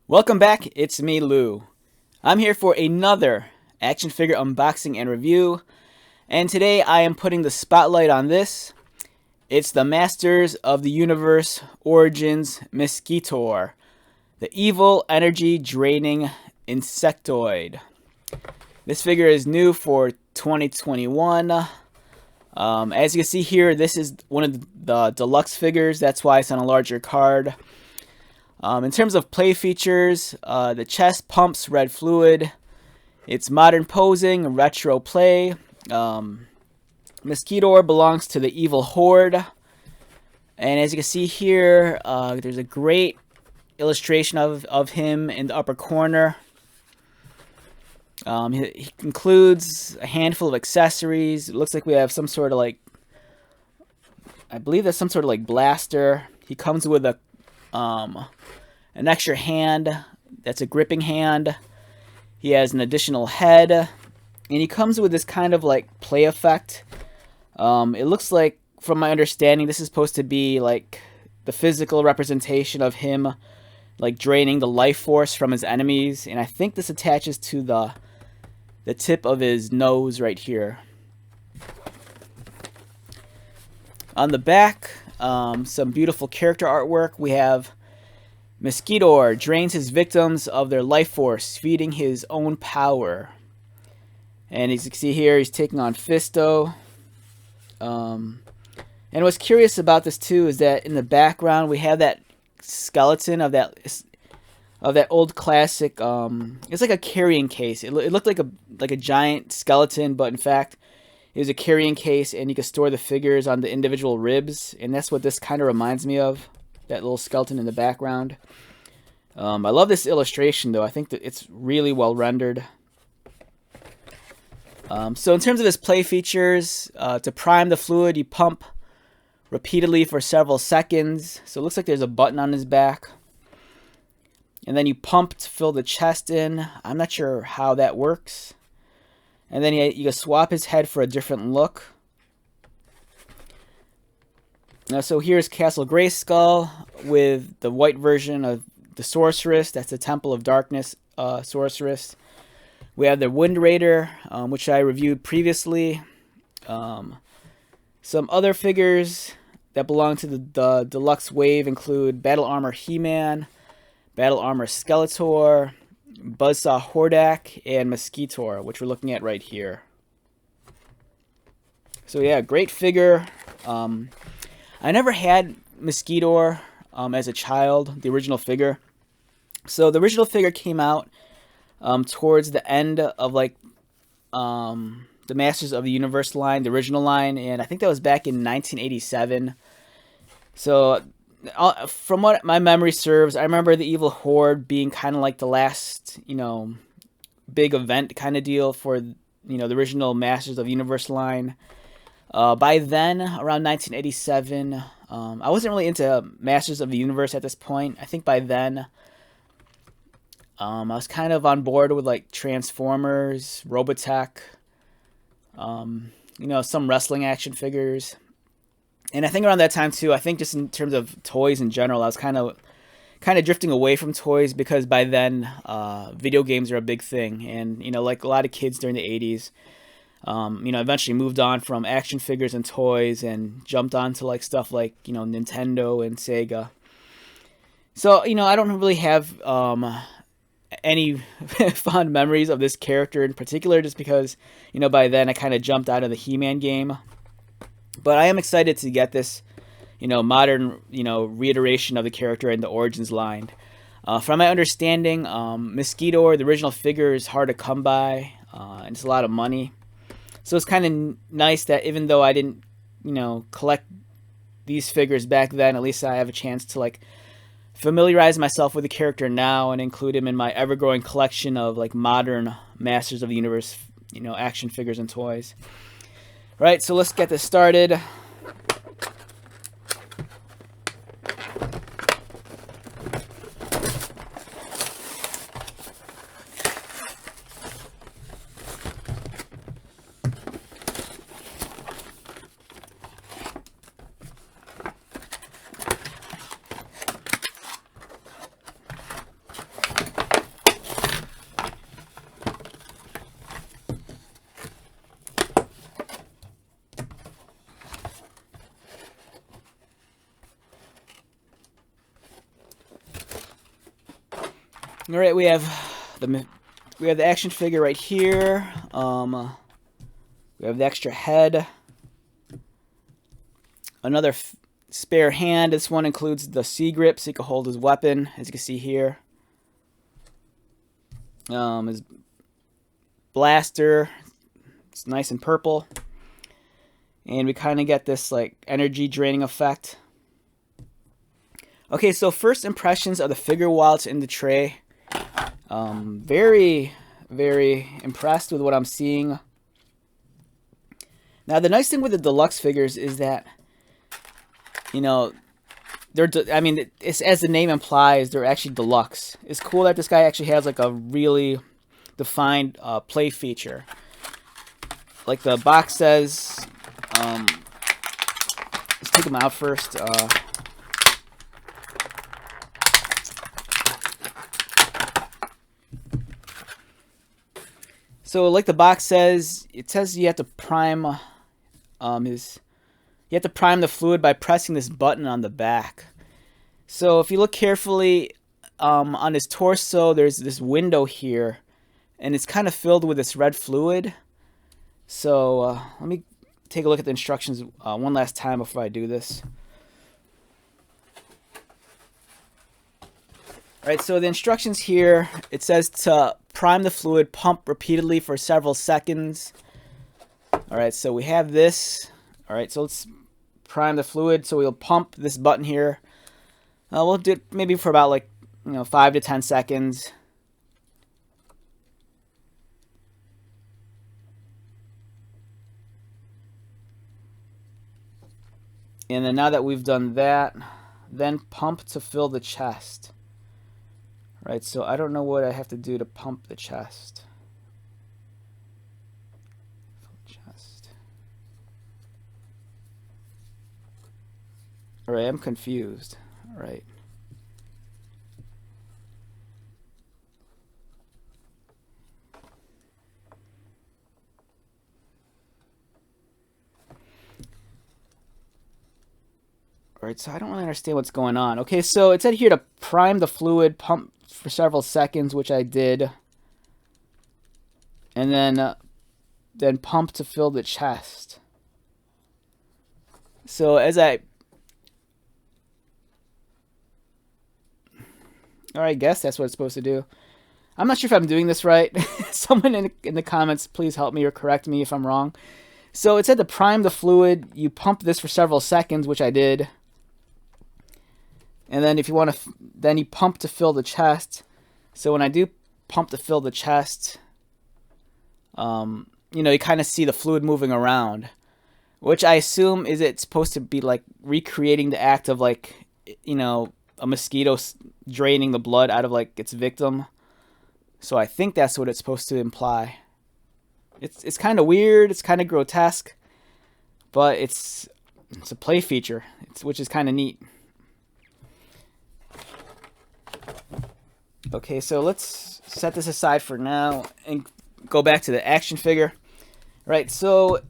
Welcome back, it's me, Lou. I'm here for another action figure unboxing and review, and today I am putting the spotlight on this. It's the Masters of the Universe Origins Mosquitor, the evil energy draining insectoid. This figure is new for 2021. As you can see here, this is one of the deluxe figures, that's why it's on a larger card. In terms of play features, the chest pumps red fluid. It's modern posing, retro play. Mosquitor belongs to the evil horde. And as you can see here, there's a great illustration of him in the upper corner. He includes a handful of accessories. It looks like we have some sort of I believe that's some sort of blaster. He comes with an extra hand. That's a gripping hand. He has an additional head, and he comes with this kind of play effect. It looks like, from my understanding, this is supposed to be the physical representation of him draining the life force from his enemies, and I think this attaches to the tip of his nose right here. On the back, some beautiful character artwork. We have Mosquitor drains his victims of their life force, feeding his own power. And as you can see here, he's taking on Fisto. And what's curious about this too is that in the background we have that skeleton of that old classic. It's like a carrying case. It looked like a giant skeleton, but in fact it was a carrying case, and you could store the figures on the individual ribs, and that's what this kind of reminds me of. That little skeleton in the background. I love this illustration though. I think that it's really well rendered. So in terms of his play features, to prime the fluid, you pump repeatedly for several seconds. So it looks like there's a button on his back. And then you pump to fill the chest in. I'm not sure how that works. And then you can swap his head for a different look. So here's Castle Grayskull with the white version of the Sorceress. That's the Temple of Darkness Sorceress. We have the Wind Raider, which I reviewed previously. Some other figures that belong to the deluxe wave include Battle Armor He-Man, Battle Armor Skeletor, Buzzsaw Hordak, and Mosquitor, which we're looking at right here. So yeah, great figure. I never had Mosquitor as a child, the original figure. So the original figure came out towards the end of the Masters of the Universe line, the original line, and I think that was back in 1987. So from what my memory serves, I remember the Evil Horde being kind of like the last, big event kind of deal for, the original Masters of the Universe line. By then, around 1987, I wasn't really into Masters of the Universe at this point. I think by then, I was kind of on board with Transformers, Robotech, some wrestling action figures. And I think around that time too, I think just in terms of toys in general, I was kind of drifting away from toys, because by then, video games are a big thing. And, like a lot of kids during the 80s, eventually moved on from action figures and toys and jumped onto stuff like, Nintendo and Sega. So, I don't really have any fond memories of this character in particular, just because, by then I kind of jumped out of the He-Man game. But I am excited to get this, modern, reiteration of the character in the Origins line. From my understanding, Mosquitor, the original figure, is hard to come by, and it's a lot of money. So it's kind of nice that even though I didn't, collect these figures back then, at least I have a chance to familiarize myself with the character now and include him in my ever-growing collection of modern Masters of the Universe, action figures and toys. Right, so let's get this started. All right, we have the action figure right here. We have the extra head. Another spare hand. This one includes the C grip, so he can hold his weapon, as you can see here. His blaster. It's nice and purple. And we kind of get this like energy draining effect. Okay, so first impressions of the figure while it's in the tray. Very, very impressed with what I'm seeing. Now, the nice thing with the deluxe figures is that, you know, it's, as the name implies, they're actually deluxe. It's cool that this guy actually has like a really defined play feature. Like the box says, let's take them out first. So like the box says, it says you have to prime you have to prime the fluid by pressing this button on the back. So if you look carefully on his torso, there's this window here, and it's kind of filled with this red fluid. So let me take a look at the instructions one last time before I do this. Alright, so the instructions here, it says to prime the fluid, pump repeatedly for several seconds. Alright, so we have this. Alright, so let's prime the fluid. So we'll pump this button here. We'll do it maybe for about 5 to 10 seconds. And then now that we've done that, then pump to fill the chest. Right, so I don't know what I have to do to pump the chest. Alright, I'm confused. Alright. Alright, so I don't really understand what's going on. Okay, so it said here to prime the fluid, pump for several seconds, which I did. And then pump to fill the chest. So as I guess that's what it's supposed to do. I'm not sure if I'm doing this right. Someone in the comments, please help me or correct me if I'm wrong. So it said to prime the fluid, you pump this for several seconds, which I did. And then if you want to, then you pump to fill the chest. So when I do pump to fill the chest, you kind of see the fluid moving around, which I assume it's supposed to be like recreating the act of a mosquito draining the blood out of its victim. So I think that's what it's supposed to imply. It's kind of weird, it's kind of grotesque, but it's a play feature, which is kind of neat. Okay, so let's set this aside for now and go back to the action figure. Right, so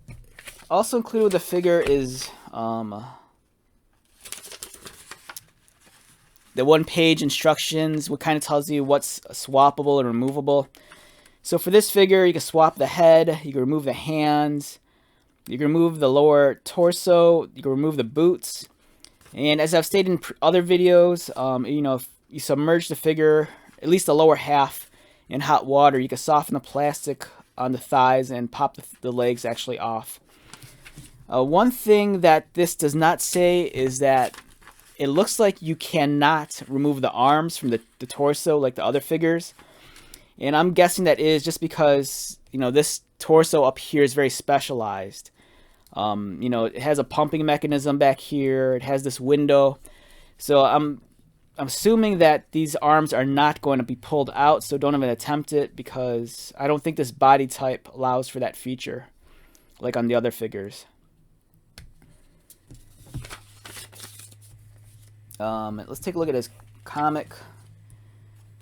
also included with the figure is the one-page instructions, what kind of tells you what's swappable and removable. So for this figure, you can swap the head, you can remove the hands, you can remove the lower torso, you can remove the boots. And as I've stated in other videos, if you submerge the figure, at least the lower half, in hot water, you can soften the plastic on the thighs and pop the legs actually off. One thing that this does not say is that it looks like you cannot remove the arms from the torso like the other figures. And I'm guessing that is just because, this torso up here is very specialized. It has a pumping mechanism back here. It has this window. So I'm assuming that these arms are not going to be pulled out, so don't even attempt it, because I don't think this body type allows for that feature like on the other figures. Let's take a look at his comic.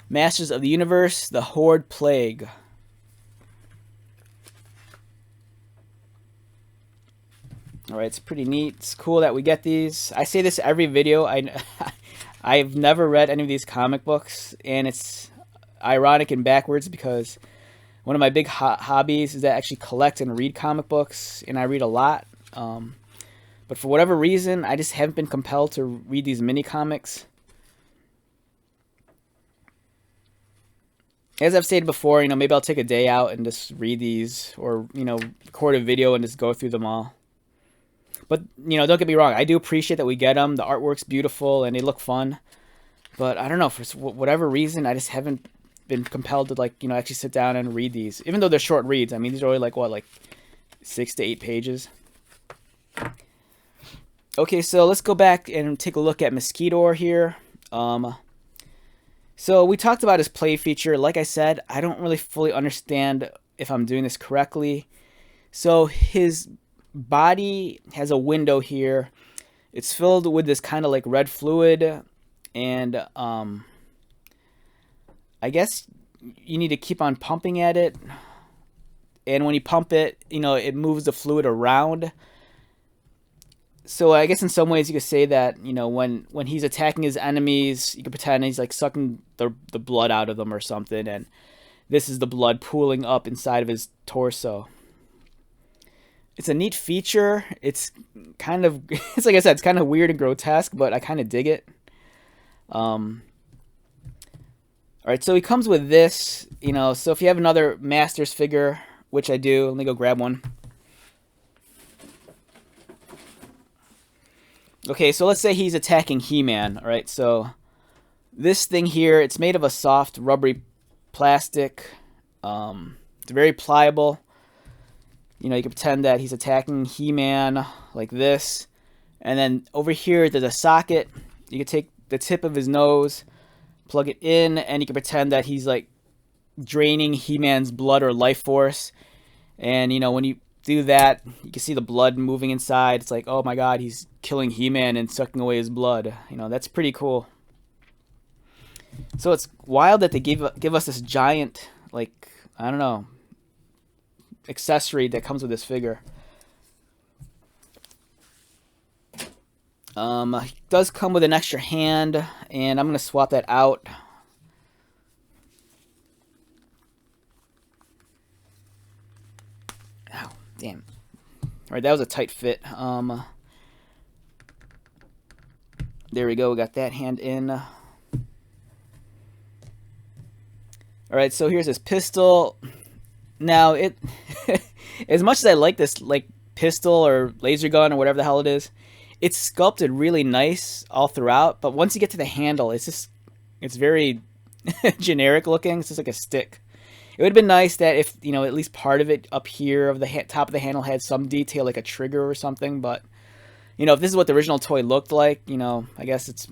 Masters of the Universe, the Horde Plague. Alright, it's pretty neat. It's cool that we get these. I say this every video. I've never read any of these comic books, and it's ironic and backwards because one of my big hobbies is to actually collect and read comic books, and I read a lot. But for whatever reason, I just haven't been compelled to read these mini comics. As I've stated before, maybe I'll take a day out and just read these, or, record a video and just go through them all. But, don't get me wrong, I do appreciate that we get them. The artwork's beautiful and they look fun. But I don't know, for whatever reason, I just haven't been compelled to, actually sit down and read these. Even though they're short reads. I mean, these are only, like 6 to 8 pages. Okay, so let's go back and take a look at Mosquitor here. So we talked about his play feature. Like I said, I don't really fully understand if I'm doing this correctly. So his body has a window here. It's filled with this kind of like red fluid, and I guess you need to keep on pumping at it. And when you pump it, it moves the fluid around. So I guess in some ways you could say that, when he's attacking his enemies, you could pretend he's like sucking the blood out of them or something, and this is the blood pooling up inside of his torso. It's a neat feature. It's kind of, it's like I said, it's kind of weird and grotesque, but I kind of dig it. Alright, so he comes with this, so if you have another Masters figure, which I do, let me go grab one. Okay, so let's say he's attacking He-Man, alright, so this thing here, it's made of a soft, rubbery plastic. It's very pliable. You can pretend that he's attacking He-Man like this. And then over here, there's a socket. You can take the tip of his nose, plug it in, and you can pretend that he's like draining He-Man's blood or life force. And, when you do that, you can see the blood moving inside. It's like, oh my god, he's killing He-Man and sucking away his blood. That's pretty cool. So it's wild that they give us this giant, like, I don't know, accessory that comes with this figure. It does come with an extra hand, and I'm going to swap that out. Ow, damn. Alright, that was a tight fit. There we go, we got that hand in. Alright, so here's his pistol. Now, it as much as I like this pistol or laser gun or whatever the hell it is, it's sculpted really nice all throughout, but once you get to the handle, it's very generic looking. It's just like a stick. It would have been nice that if, at least part of it up here of the top of the handle had some detail, like a trigger or something, but, if this is what the original toy looked like, I guess it's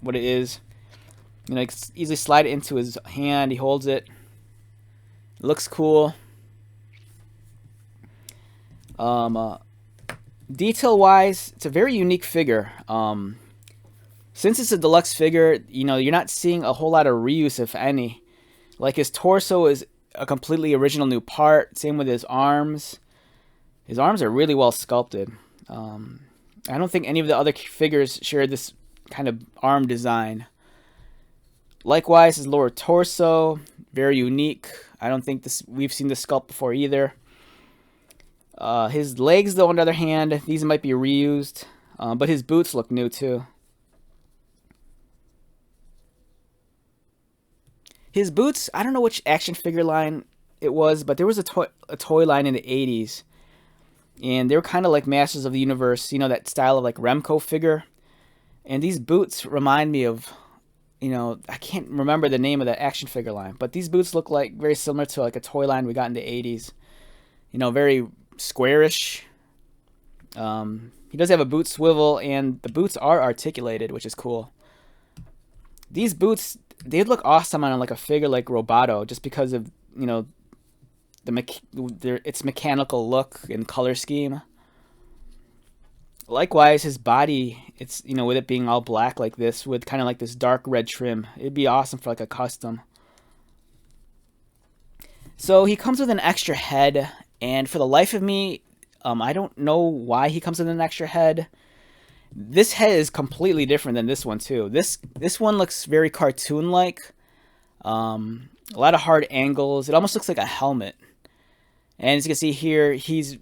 what it is. You can easily slide it into his hand. He holds it. It looks cool. Detail-wise, it's a very unique figure. Since it's a deluxe figure, you're not seeing a whole lot of reuse, if any. Like, his torso is a completely original new part. Same with his arms. His arms are really well sculpted. I don't think any of the other figures share this kind of arm design. Likewise, his lower torso, very unique. I don't think we've seen this sculpt before either. His legs, though, on the other hand, these might be reused. But his boots look new, too. His boots, I don't know which action figure line it was, but there was a toy line in the 80s. And they were kind of like Masters of the Universe, that style of like Remco figure. And these boots remind me of, I can't remember the name of the action figure line, but these boots look like very similar to like a toy line we got in the 80s. Very squarish. He does have a boot swivel, and the boots are articulated, which is cool. These boots, they'd look awesome on like a figure like Roboto, just because of, its mechanical look and color scheme. Likewise, his body, it's, with it being all black like this, with kind of like this dark red trim, it'd be awesome for like a custom. So he comes with an extra head, and for the life of me, I don't know why he comes with an extra head. This head is completely different than this one too. This one looks very cartoon-like. A lot of hard angles. It almost looks like a helmet. And as you can see here, he's,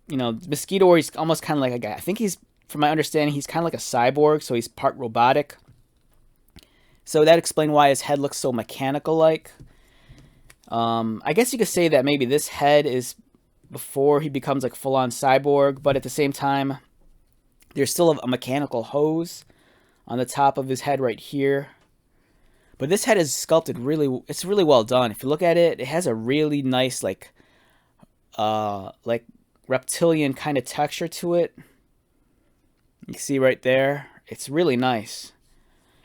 Mosquitor, he's almost kind of like a guy. I think he's, from my understanding, he's kind of like a cyborg, so he's part robotic. So that explains why his head looks so mechanical-like. I guess you could say that maybe this head is before he becomes like full-on cyborg, but at the same time, there's still a mechanical hose on the top of his head right here. But this head is sculpted it's really well done. If you look at it, it has a really nice like reptilian kind of texture to it. You can see right there. It's really nice.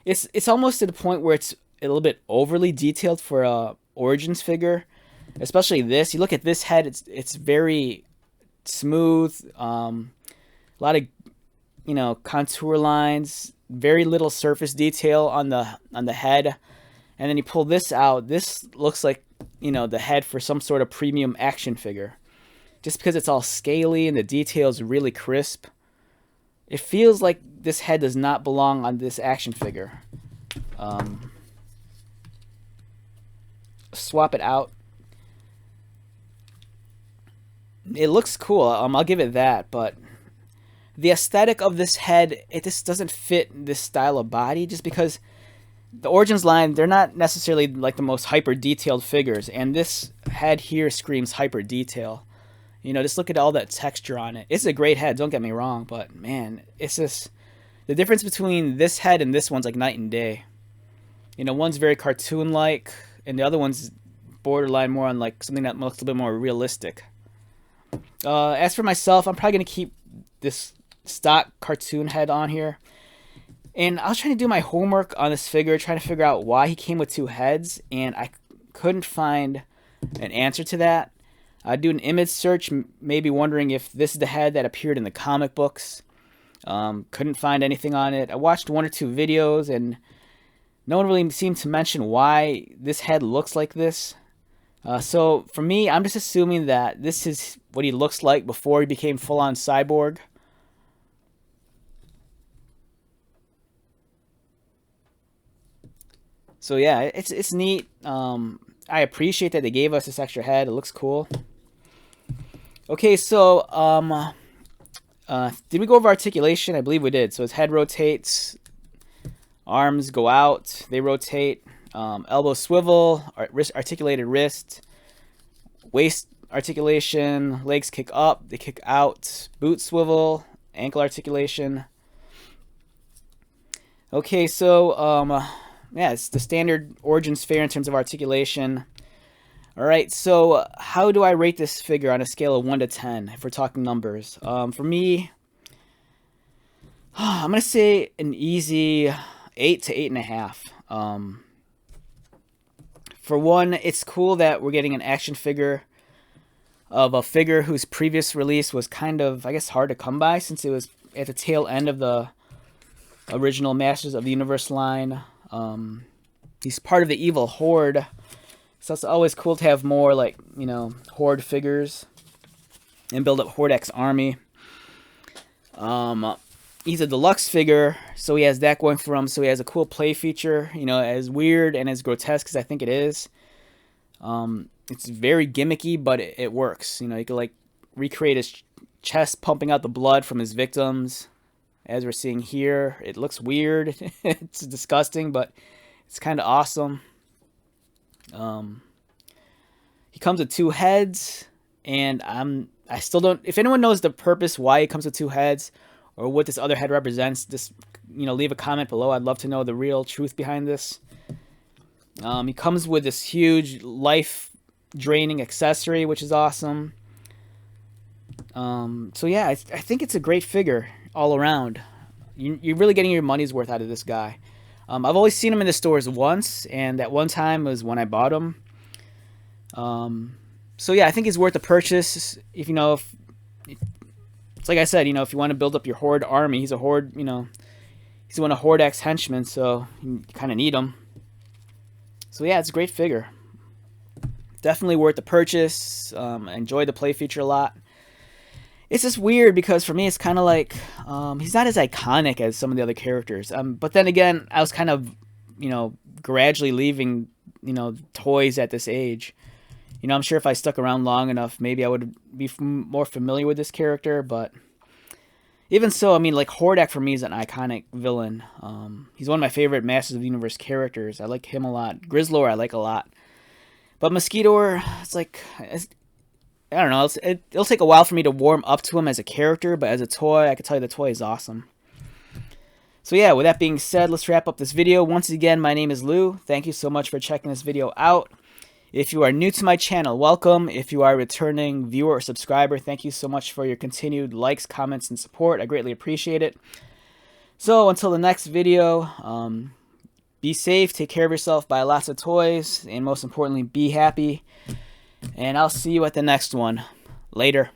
It's almost to the point where it's a little bit overly detailed for a Origins figure. Especially this. You look at this head, it's very smooth. A lot of contour lines, very little surface detail on the head. And then you pull this out, this looks like, the head for some sort of premium action figure. Just because it's all scaly and the details really crisp. It feels like this head does not belong on this action figure. Swap it out. It looks cool, I'll give it that, but the aesthetic of this head, it just doesn't fit this style of body, just because the Origins line, they're not necessarily like the most hyper detailed figures, and this head here screams hyper detail. Just look at all that texture on it. It's a great head, don't get me wrong, but man, it's just the difference between this head and this one's like night and day. One's very cartoon like, and the other one's borderline more on like something that looks a bit more realistic. As for myself, I'm probably gonna keep this stock cartoon head on here. And I was trying to do my homework on this figure, trying to figure out why he came with two heads, and I couldn't find an answer to that. I do an image search, maybe wondering if this is the head that appeared in the comic books. Couldn't find anything on it. I watched one or two videos, and no one really seemed to mention why this head looks like this. So for me, I'm just assuming that this is what he looks like before he became full-on cyborg. So yeah, it's neat. I appreciate that they gave us this extra head. It looks cool. Okay, so did we go over articulation? I believe we did. So his head rotates, arms go out, they rotate, elbow swivel, articulated wrist, waist articulation, legs kick up, they kick out, boot swivel, ankle articulation. Okay, so yeah, it's the standard Origins fare in terms of articulation. Alright, so how do I rate this figure on a scale of 1 to 10, if we're talking numbers? For me, I'm going to say an easy 8 to 8.5. For one, it's cool that we're getting an action figure of a figure whose previous release was kind of, I guess, hard to come by, since it was at the tail end of the original Masters of the Universe line. He's part of the evil Horde. So it's always cool to have more, like, Horde figures and build up Horde X army. He's a deluxe figure, so he has that going for him. So he has a cool play feature, as weird and as grotesque as I think it is. It's very gimmicky, but it works. You can, like, recreate his chest pumping out the blood from his victims, as we're seeing here. It looks weird. It's disgusting, but it's kind of awesome. He comes with two heads, and I still don't. If anyone knows the purpose why he comes with two heads, or what this other head represents, just leave a comment below. I'd love to know the real truth behind this. He comes with this huge life-draining accessory, which is awesome. So yeah, I think it's a great figure all around. You're really getting your money's worth out of this guy. I've always seen him in the stores once, and that one time was when I bought him. So yeah, I think he's worth the purchase. If it's like I said, if you want to build up your Horde army, he's a Horde, he's one of Horde X henchmen, so you kind of need him. So yeah, it's a great figure. Definitely worth the purchase. Enjoy the play feature a lot. It's just weird because for me, it's kind of like he's not as iconic as some of the other characters. But then again, I was kind of, gradually leaving, toys at this age. I'm sure if I stuck around long enough, maybe I would be more familiar with this character, but even so, I mean, like, Hordak for me is an iconic villain. He's one of my favorite Masters of the Universe characters. I like him a lot. Grizzlor I like a lot. But Mosquitor, I don't know. It'll take a while for me to warm up to him as a character, but as a toy, I can tell you the toy is awesome. So yeah, with that being said, let's wrap up this video. Once again, my name is Lou. Thank you so much for checking this video out. If you are new to my channel, welcome. If you are a returning viewer or subscriber, thank you so much for your continued likes, comments, and support. I greatly appreciate it. So until the next video, be safe, take care of yourself, buy lots of toys, and most importantly, be happy. And I'll see you at the next one. Later.